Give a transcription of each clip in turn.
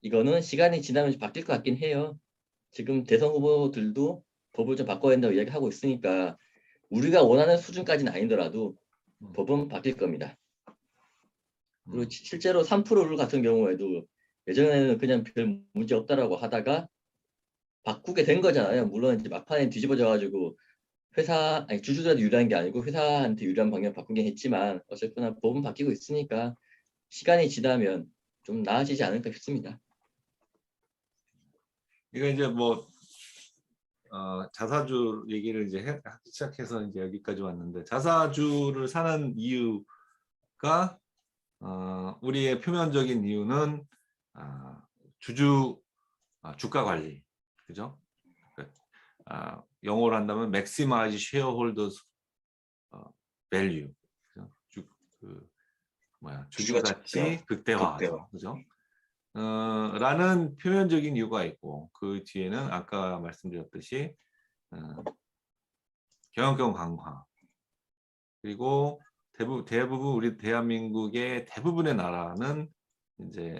이거는 시간이 지나면 바뀔 것 같긴 해요. 지금 대선 후보들도 법을 좀 바꿔야 된다고 이야기하고 있으니까 우리가 원하는 수준까지는 아니더라도 법은 바뀔 겁니다. 그리고 실제로 3%룰 같은 경우에도 예전에는 그냥 별 문제 없다라고 하다가 바꾸게 된 거잖아요. 물론 이제 막판에 뒤집어져가지고 주주들한테 유리한 게 아니고 회사한테 유리한 방향 바꾸긴 했지만 어쨌거나 법은 바뀌고 있으니까 시간이 지나면 좀 나아지지 않을까 싶습니다. 이거 이제 뭐 자사주 얘기를 이제 시작해서 이제 여기까지 왔는데, 자사주를 사는 이유가 우리의 표면적인 이유는 주가 관리, 그죠? 영어로 한다면 maximize shareholders value, 그죠? 주주 가치 극대화하죠, 그죠? 라는 표면적인 이유가 있고, 그 뒤에는 아까 말씀드렸듯이 경영권 강화, 그리고 대부분 우리 대한민국의 대부분의 나라는 이제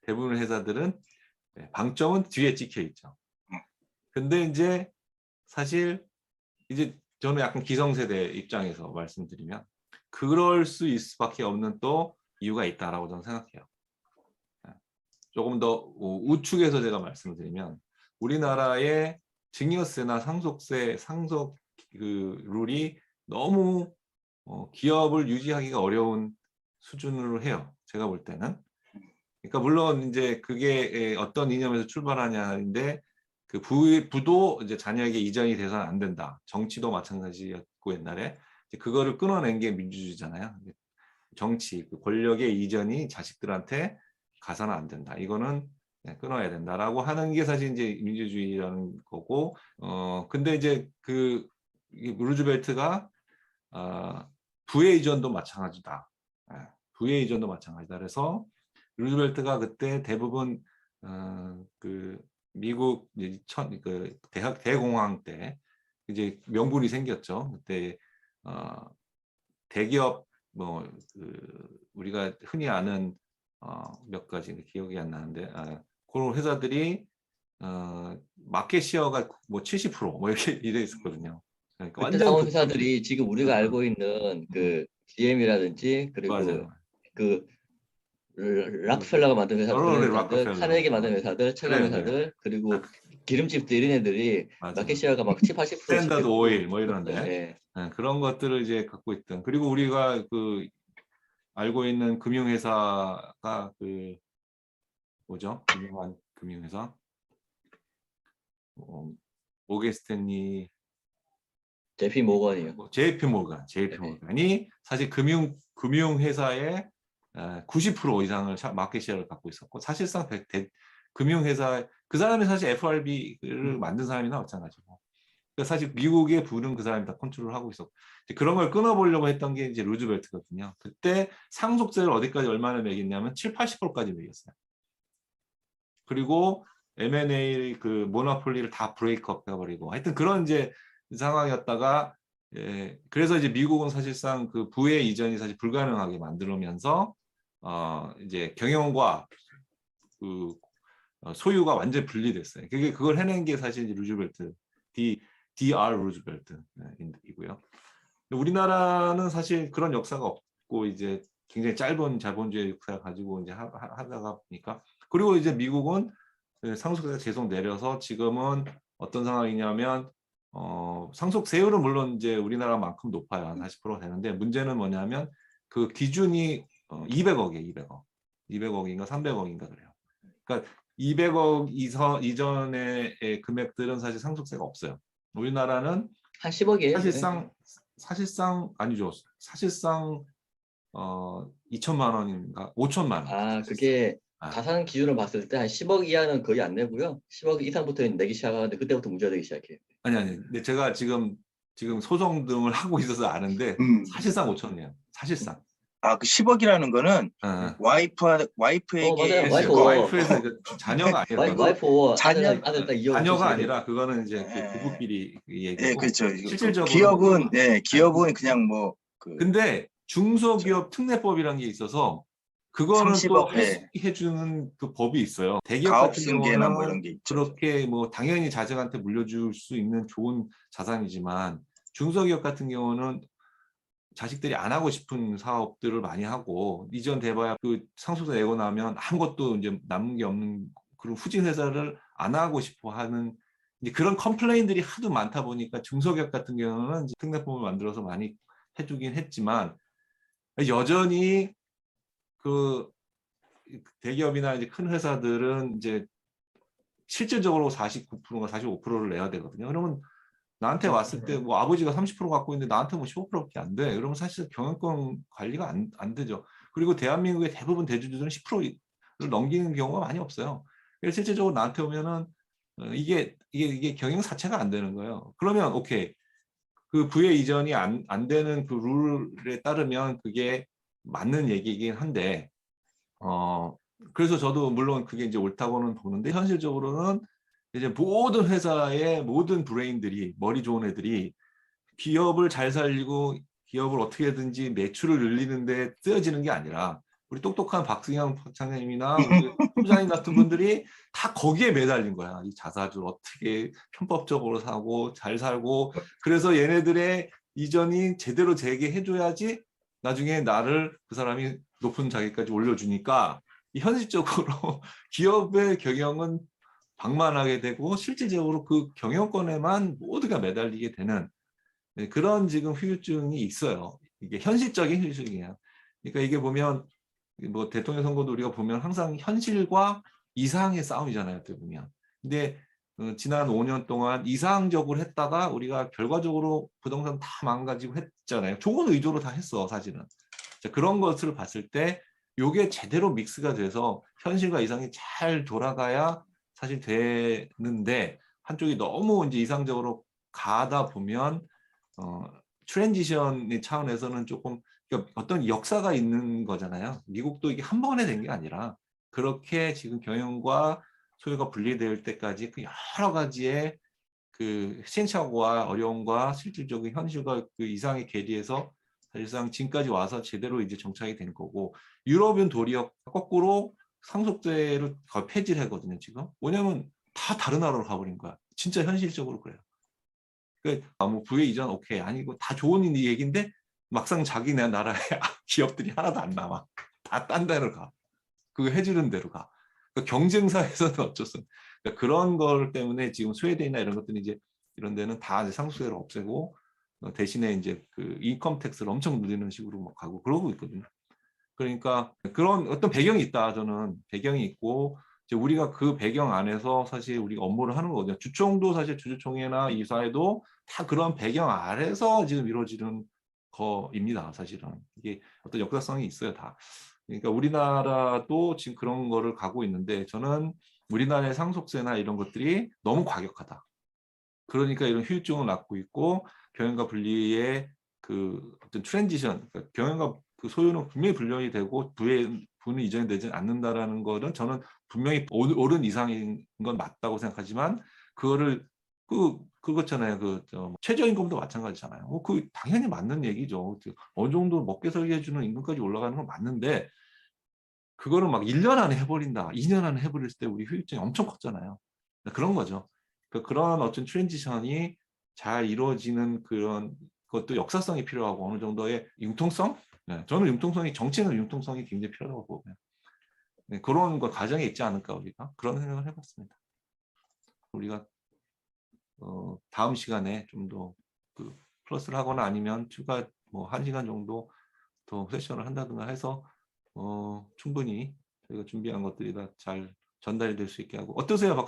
대부분의 회사들은 방점은 뒤에 찍혀 있죠. 근데 이제 사실 이제 저는 약간 기성세대 입장에서 말씀드리면 그럴 수 있을 수밖에 없는 또 이유가 있다라고 저는 생각해요. 조금 더 우측에서 제가 말씀을 드리면, 우리나라의 증여세나 상속세 상속 그 룰이 너무 기업을 유지하기가 어려운 수준으로 해요. 제가 볼 때는. 그러니까 물론 이제 그게 어떤 이념에서 출발하냐인데, 그 부도 이제 자녀에게 이전이 돼서는 안 된다. 정치도 마찬가지였고 옛날에 그거를 끊어낸 게 민주주의잖아요. 정치, 그 권력의 이전이 자식들한테 가서는 안 된다. 이거는 끊어야 된다라고 하는 게 사실 이제 민주주의라는 거고, 근데 이제 그 루즈벨트가 부의 이전도 마찬가지다. 부의 이전도 마찬가지다. 그래서 루즈벨트가 그때 대부분 그 미국 그 대공황 때 이제 명분이 생겼죠. 그때 대기업 우리가 흔히 아는 몇 가지 기억이 안 나는데 그런 회사들이 마켓 시어가 뭐 70% 이렇게 이래 있었거든요. 그러니까 그때 완전 나온 회사들이 지금 우리가 알고 있는 그 GM이라든지 그리고 맞아요. 그 락펠러가 만든 그런 회사들, 카네기 만든 회사들, 체감 그래. 회사들, 그리고 기름집들 이런 애들이 마켓 시어가 막 70~80%씩 스탠다드 오일 뭐 이런데 네. 그런 것들을 이제 갖고 있던, 그리고 우리가 그 알고 있는 금융회사가 그 뭐죠? 유명한 금융회사 모건 스탠리, JP 모건이요. JP 모건이 사실 금융회사의 90% 이상을 마켓 시어를 갖고 있었고, 사실상 금융회사 그 사람이 사실 FRB를 만든 사람이나 마찬가지고, 그러니까 사실 미국의 부는 그 사람이 다 컨트롤하고 있었고, 그런 걸 끊어보려고 했던 게 이제 루즈벨트거든요. 그때 상속세를 어디까지 얼마나 매겼냐면 70~80%까지 매겼어요. 그리고 M&A 그 모노폴리를 다 브레이크업 해버리고, 하여튼 그런 이제 상황이었다가, 그래서 이제 미국은 사실상 그 부의 이전이 사실 불가능하게 만들면서 이제 경영과 그 소유가 완전히 분리됐어요. 그걸 해낸 게 사실 이제 루즈벨트, DR 루즈벨트이고요. 우리나라는 사실 그런 역사가 없고 이제 굉장히 짧은 자본주의 역사를 가지고 이제 하다가 보니까, 그리고 이제 미국은 상속세가 계속 내려서 지금은 어떤 상황이냐면 상속세율은 물론 이제 우리나라만큼 높아요. 한 40% 되는데, 문제는 뭐냐면 그 기준이 200억이에요. 200억인가 300억인가 그래요. 그러니까 200억 이전의 금액들은 사실 상속세가 없어요. 우리나라는 한 10억이에요. 사실상 아니죠. 사실상 2천만 원인가 5천만 원. 그게 자산 기준으로 봤을 때 한 10억 이하는 거의 안 내고요. 10억 이상부터는 내기 시작하는데 그때부터 문제가 되기 시작해요. 아니. 근데 제가 지금 소송 등을 하고 있어서 아는데 사실상 5천이에요. 사실상. 그 10억이라는 거는 와이프에게 맞아요. 와이프에서 자녀가 아니라 와이프 아들 딱 이혼 자녀가 아니라 그거는 이제 그 부부끼리 얘기고. 네, 그렇죠. 실질적으로 기업은 그냥 뭐 근데 중소기업 특례법이라는 게 있어서 그거는 또 30억, 예. 해주는 그 법이 있어요. 대기업 가업 같은 승계나 뭐 경우는 이런 게 있죠. 그렇게 뭐 당연히 자식한테 물려줄 수 있는 좋은 자산이지만 중소기업 같은 경우는 자식들이 안 하고 싶은 사업들을 많이 하고 이전 돼봐야 그 상속세 내고 나면 아무것도 이제 남은 게 없는 그런 후진 회사를 안 하고 싶어 하는 이제 그런 컴플레인들이 하도 많다 보니까 중소기업 같은 경우는 이제 특례법을 만들어서 많이 해주긴 했지만 여전히 그 대기업이나 이제 큰 회사들은 이제 실질적으로 49%가 45%를 내야 되거든요. 그러면 나한테 왔을 때 뭐 아버지가 30% 갖고 있는데 나한테 뭐 15%밖에 안 돼. 그러면 사실 경영권 관리가 안 되죠. 그리고 대한민국의 대부분 대주주들은 10%를 넘기는 경우가 많이 없어요. 그래서 실질적으로 나한테 오면은 이게 경영 사채가 안 되는 거예요. 그러면 오케이. 그 부의 이전이 안 되는 그 룰에 따르면 그게 맞는 얘기이긴 한데 그래서 저도 물론 그게 이제 옳다고는 보는데 현실적으로는 이제 모든 회사의 모든 브레인들이 머리 좋은 애들이 기업을 잘 살리고 기업을 어떻게든지 매출을 늘리는데 쓰여지는 게 아니라 우리 똑똑한 박승영 차장님이나 우리 소장님 같은 분들이 다 거기에 매달린 거야. 이 자사주를 어떻게 편법적으로 사고 잘 살고 그래서 얘네들의 이전이 제대로 재개해줘야지 나중에 나를 그 사람이 높은 자기까지 올려주니까 현실적으로 기업의 경영은 방만하게 되고 실질적으로 그 경영권에만 모두가 매달리게 되는 그런 지금 후유증이 있어요. 이게 현실적인 후유증이야. 그러니까 이게 보면 뭐 대통령 선거도 우리가 보면 항상 현실과 이상의 싸움이잖아요. 어떻게 보면. 근데 지난 5년 동안 이상적으로 했다가 우리가 결과적으로 부동산 다 망가지고 했잖아요. 좋은 의도로 다 했어, 사실은. 자, 그런 것을 봤을 때 이게 제대로 믹스가 돼서 현실과 이상이 잘 돌아가야 사실 되는데 한쪽이 너무 이제 이상적으로 가다 보면 트랜지션의 차원에서는 조금 그러니까 어떤 역사가 있는 거잖아요. 미국도 이게 한 번에 된 게 아니라 그렇게 지금 경영과 소유가 분리될 때까지 그 여러 가지의 그 시행착오와 어려움과 실질적인 현실과 그 이상의 괴리에서 사실상 지금까지 와서 제대로 이제 정착이 된 거고 유럽은 도리어 거꾸로 상속세를 거의 폐지를 하거든요 지금. 왜냐면 다 다른 나라로 가버린 거야. 진짜 현실적으로 그래요. 그러니까 뭐 부의 이전 오케이 아니고 다 좋은 얘기인데 막상 자기네 나라의 기업들이 하나도 안 남아. 다 딴 데로 가. 그거 해주는 대로 가. 그러니까 경쟁사에서는 어쩔 수 없어. 그러니까 그런 걸 때문에 지금 스웨덴이나 이런 것들이 이제 이런 데는 다 이제 상속세를 없애고 대신에 이제 그 인컴 텍스를 엄청 늘리는 식으로 막 가고 그러고 있거든요. 그러니까 그런 어떤 배경이 있다. 저는 배경이 있고 이제 우리가 그 배경 안에서 사실 우리가 업무를 하는 거거든요. 주총도 사실 주주총회나 이사회도 다 그런 배경 아래서 지금 이루어지는 거입니다. 사실은 이게 어떤 역사성이 있어요. 다. 그러니까 우리나라도 지금 그런 거를 가고 있는데 저는 우리나라의 상속세나 이런 것들이 너무 과격하다. 그러니까 이런 후유증을 낳고 있고 경영과 분리의 그 어떤 트랜지션, 그러니까 경영과 그 소유는 분명히 분리이 되고 부는 이전이 되지 않는다라는 거는 저는 분명히 옳은 이상인 건 맞다고 생각하지만 그거를 그렇잖아요. 최저임금도 마찬가지잖아요. 그 당연히 맞는 얘기죠. 어느 정도 먹게 살게 해주는 임금까지 올라가는 건 맞는데 그거를 막 1년 안에 해버린다, 2년 안에 해버렸을 때 우리 후유증이 엄청 컸잖아요. 그런 거죠. 그런 어떤 트랜지션이 잘 이루어지는 그런 것도 역사성이 필요하고 어느 정도의 융통성? 네, 저는 융통성이 정치는 융통성이 굉장히 필요하다고 보고요. 네, 그런 거 과정에 있지 않을까 우리가 그런 생각을 해봤습니다. 우리가 다음 시간에 좀 더 그 플러스를 하거나 아니면 추가 뭐 1시간 정도 더 세션을 한다든가 해서 충분히 저희가 준비한 것들이 다 잘 전달이 될 수 있게 하고 어떠세요, 박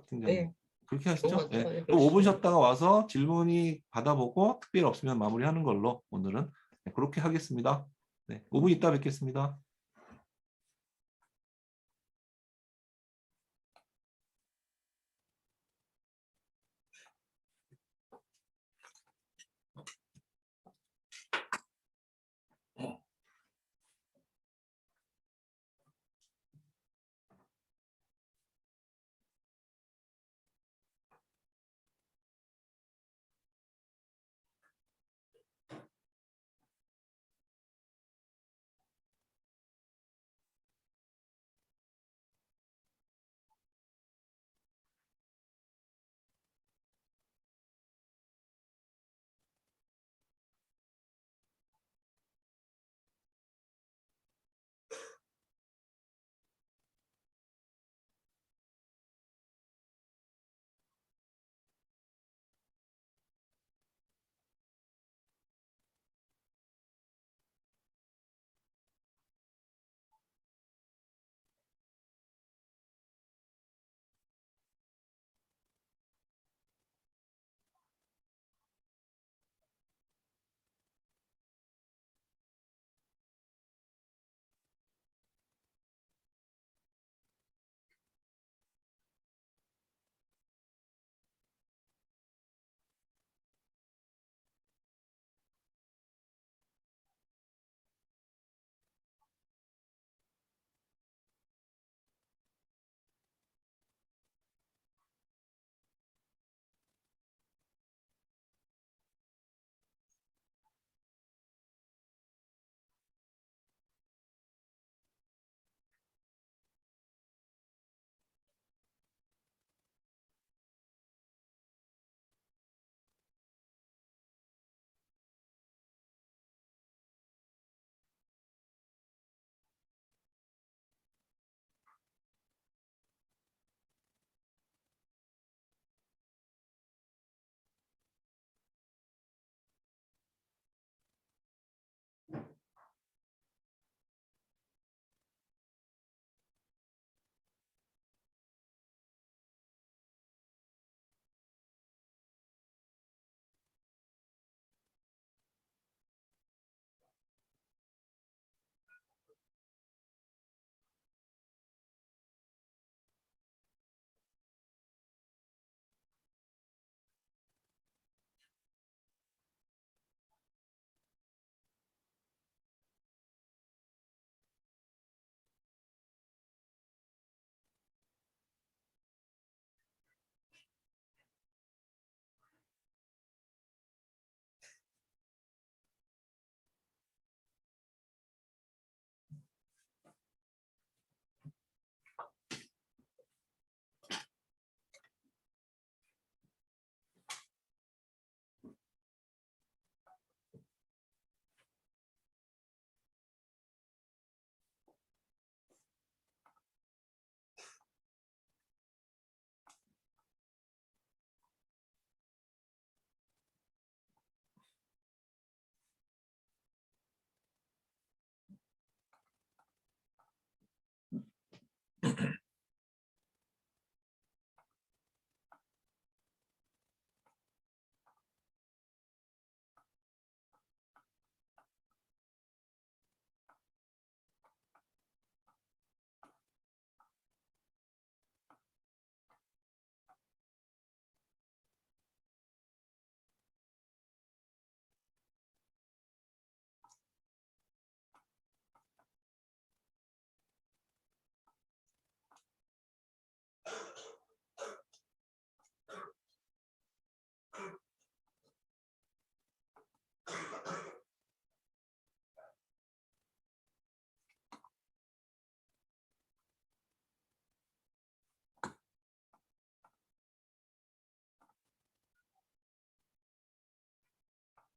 팀장님? 네. 그렇게 하시죠? 네. 네, 그럼 5분 쉬었다가 와서 질문이 받아보고 특별히 없으면 마무리하는 걸로 오늘은 네, 그렇게 하겠습니다. 네, 5분 있다 뵙겠습니다.